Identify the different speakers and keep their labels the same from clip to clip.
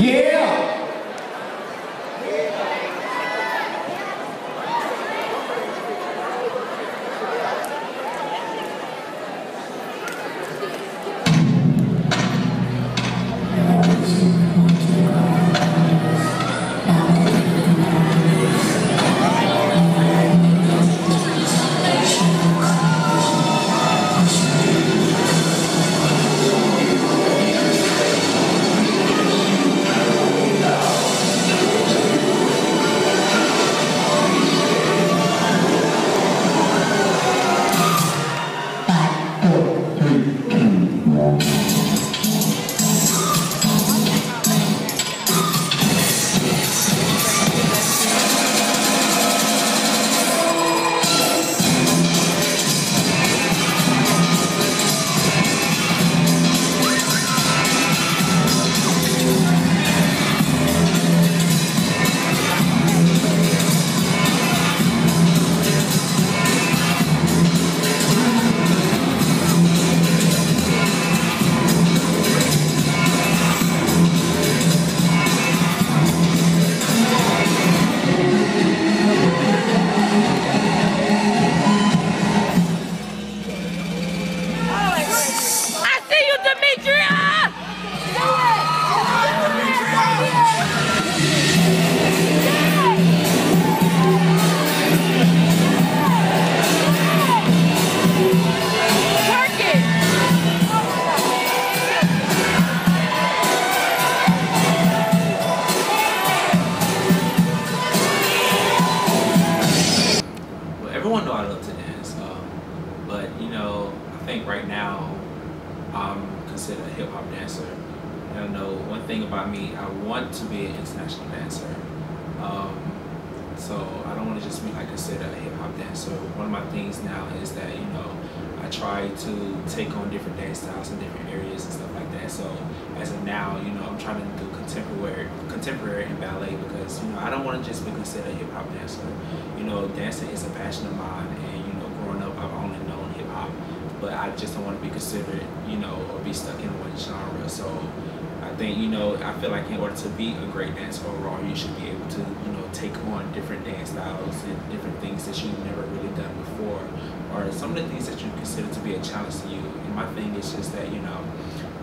Speaker 1: Yeah!
Speaker 2: Everyone know I love to dance, but you know, I think right now I'm considered a hip hop dancer. And I know one thing about me, I want to be an international dancer. So I don't want to just be like considered a hip hop dancer. One of my things now is that, you know, I try to take on different dance styles in different areas and stuff like that. So as of now, you know, I'm trying to do contemporary and ballet because, you know, I don't want to just be considered a hip hop dancer. You know, dancing is a passion of mine, and you know, growing up I've only known hip hop, but I just don't want to be considered, you know, or be stuck in one genre. So I think, you know, I feel like in order to be a great dancer overall, you should be able to, you know, take on different dance styles and different things that you've never really done before, or some of the things that you consider to be a challenge to you. And my thing is just that, you know,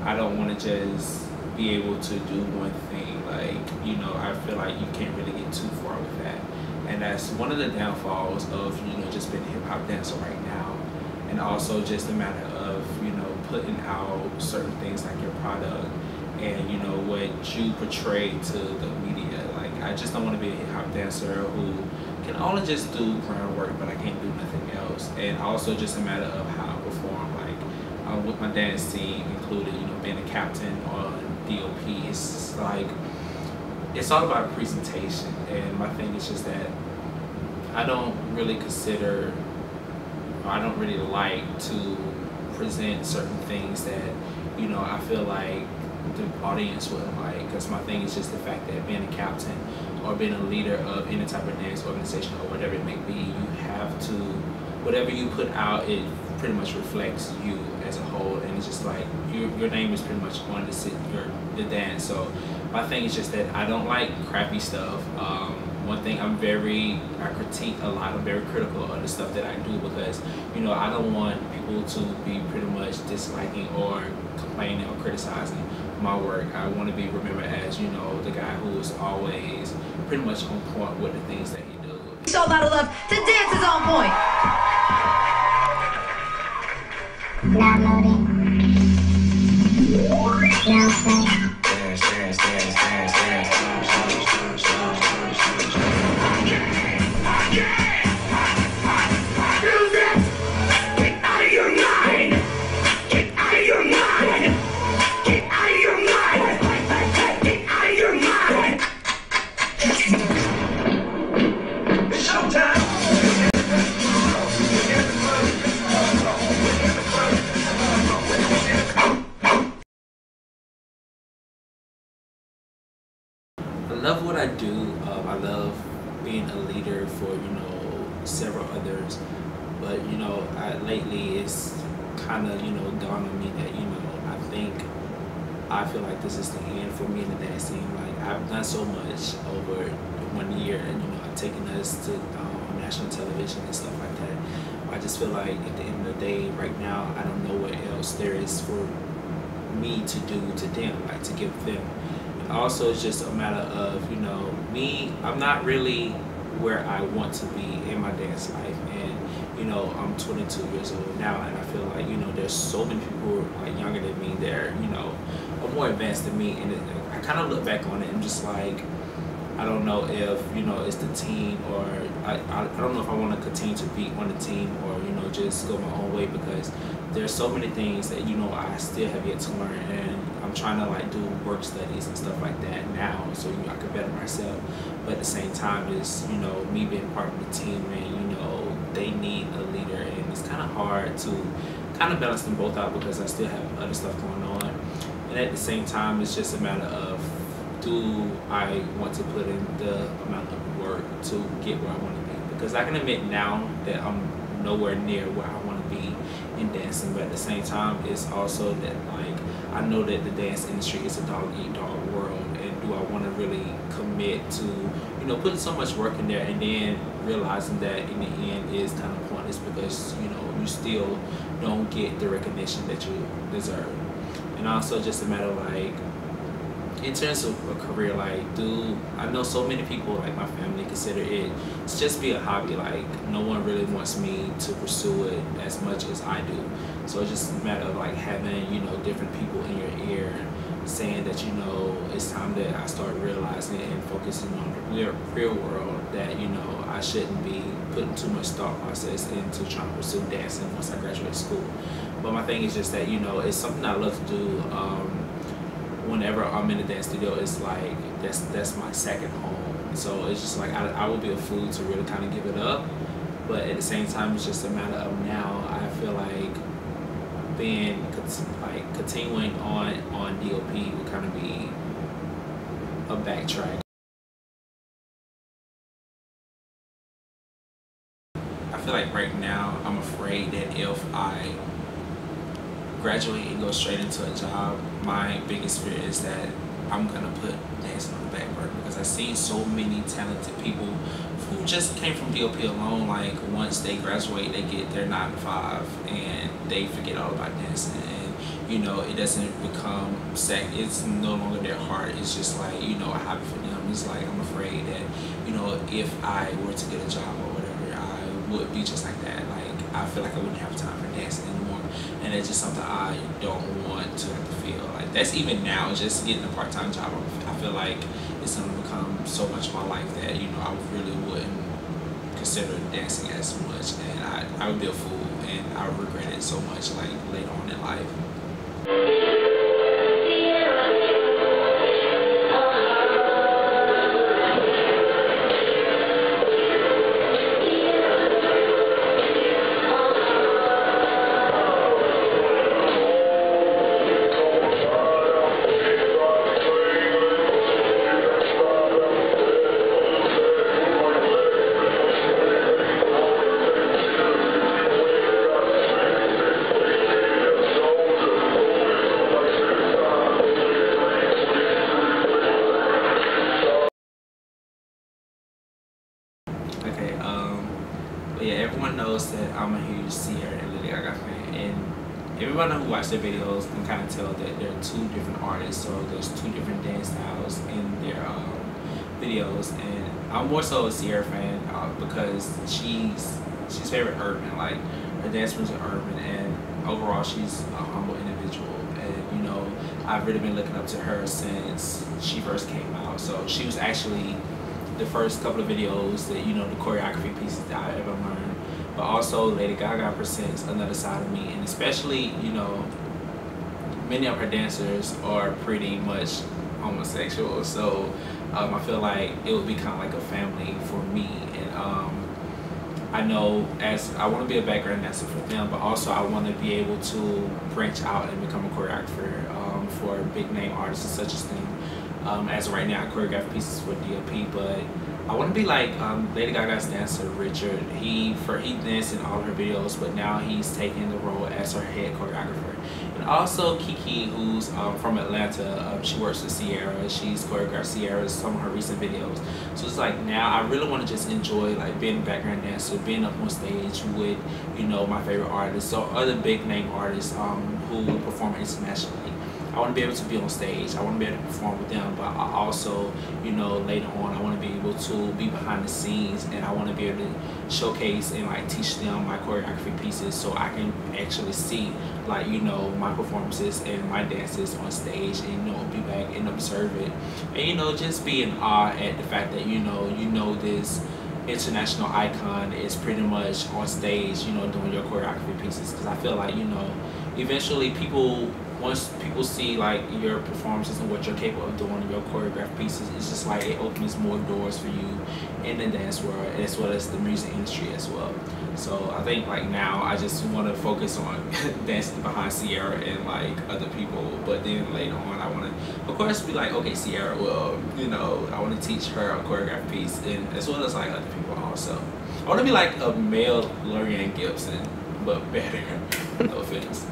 Speaker 2: I don't want to just be able to do one thing. Like, you know, I feel like you can't really get too far with that. And that's one of the downfalls of, you know, just being a hip hop dancer right now. And also just a matter of, you know, putting out certain things like your product and, you know, what you portray to the media. Like, I just don't want to be a hip hop dancer who can only just do groundwork, but I can't do nothing else. And also just a matter of how I perform, like with my dance team included, you know, being a captain on DOP. It's like, it's all about presentation. And my thing is just that I don't really consider, or I don't really like to present certain things that, you know, I feel like the audience wouldn't like. Because my thing is just the fact that being a captain or being a leader of any type of dance organization or whatever it may be, you have to, whatever you put out, it pretty much reflects you as a whole, and it's just like your name is pretty much on the dance. So my thing is just that I don't like crappy stuff. One thing I critique a lot. I'm very critical of the stuff that I do because, you know, I don't want people to be pretty much disliking or complaining or criticizing my work. I want to be remembered as, you know, the guy who is always pretty much on point with the things that he does.
Speaker 3: Show a lot of love. The dance is on point.
Speaker 4: Downloading.
Speaker 2: I love what I do. I love being a leader for, you know, several others. But, you know, lately it's kind of, you know, dawned on me that, you know, I think I feel like this is the end for me in the dance team. Like I've done so much over 1 year, and I've taken us to national television and stuff like that. I just feel like at the end of the day, right now, I don't know what else there is for me to do to them, like to give them. And also, it's just a matter of me. I'm not really where I want to be in my dance life, and I'm 22 years old now, and I feel like there's so many people who are like younger than me. They're are more advanced than me, and I kind of look back on it and just like, I don't know if it's the team, or I don't know if I want to continue to be on the team, or just go my own way, because there's so many things that I still have yet to learn, and I'm trying to like do work studies and stuff like that now, so I can better myself. But at the same time, it's me being part of the team, and they need a leader, and it's kind of hard to kind of balance them both out, because I still have other stuff going on. And at the same time, it's just a matter of, do I want to put in the amount of work to get where I want to be? Because I can admit now that I'm nowhere near where I want to be in dancing, but at the same time, it's also that like I know that the dance industry is a dog-eat-dog world, and do I want to really commit to putting so much work in there, and then realizing that in the end is kind of pointless, because you still don't get the recognition that you deserve. And also just a matter of like, in terms of a career, like, I know so many people, like my family, consider it to just be a hobby. Like, no one really wants me to pursue it as much as I do. So it's just a matter of like having different people in your ear saying that it's time that I start realizing and focusing on the real world, that I shouldn't be putting too much thought process into trying to pursue dancing once I graduate school. But my thing is just that it's something I love to do. Whenever I'm in the dance studio, it's like that's my second home. So it's just like I would be a fool to really kind of give it up. But at the same time, it's just a matter of now I feel like continuing on DOP would kind of be a backtrack. I feel like right now I'm afraid that if I graduate and go straight into a job, my biggest fear is that I'm gonna put dancing on the back burner, because I've seen so many talented people who just came from DOP alone. Like once they graduate, they get their 9 to 5 and they forget all about dancing, and it doesn't become it's no longer their heart. It's just like a hobby for them. It's like I'm afraid that if I were to get a job or whatever, I would be just like that. Like I feel like I wouldn't have time for dancing anymore, and it's just something I don't want to have to feel. Like that's even now, just getting a part-time job, I feel like it's going to become so much of my life that I really wouldn't consider dancing as much, and I would be a fool, and I would regret it so much like later on in life. But yeah, everyone knows that I'm a huge Ciara and Lady Gaga fan, and everyone who watched their videos can kind of tell that there are two different artists, so there's two different dance styles in their videos. And I'm more so a Ciara fan because she's very urban. Like her dance moves are urban, and overall she's a humble individual. And I've really been looking up to her since she first came out. So she was actually the first couple of videos that the choreography pieces that I ever learned. But also Lady Gaga presents another side of me, and especially many of her dancers are pretty much homosexual. So I feel like it would be kind of like a family for me. And I know as I want to be a background dancer for them, but also I want to be able to branch out and become a choreographer for big name artists such as them. As of right now, I choreograph pieces for DOP, but I want to be like Lady Gaga's dancer Richard. He danced in all her videos, but now he's taking the role as her head choreographer. And also Kiki, who's from Atlanta. She works with Sierra. She's choreographed Sierra's some of her recent videos. So it's like now I really want to just enjoy like being a background dancer, being up on stage with, you know, my favorite artists, so other big name artists who perform internationally. I want to be able to be on stage. I want to be able to perform with them, but I also, you know, later on, I want to be able to be behind the scenes, and I want to be able to showcase and like teach them my choreography pieces, so I can actually see, like, you know, my performances and my dances on stage, and, you know, be back and observe it, and, you know, just be in awe at the fact that you know this international icon is pretty much on stage, you know, doing your choreography pieces. Because I feel like, you know, eventually once people see like your performances and what you're capable of doing in your choreographed pieces, it's just like it opens more doors for you in the dance world as well as the music industry as well. So I think like now I just want to focus on dancing behind Sierra and like other people, but then later on I want to of course be like, okay, Sierra, well, you know, I want to teach her a choreographed piece, and as well as like other people also. I want to be like a male Lorian Gibson, but better. No offense.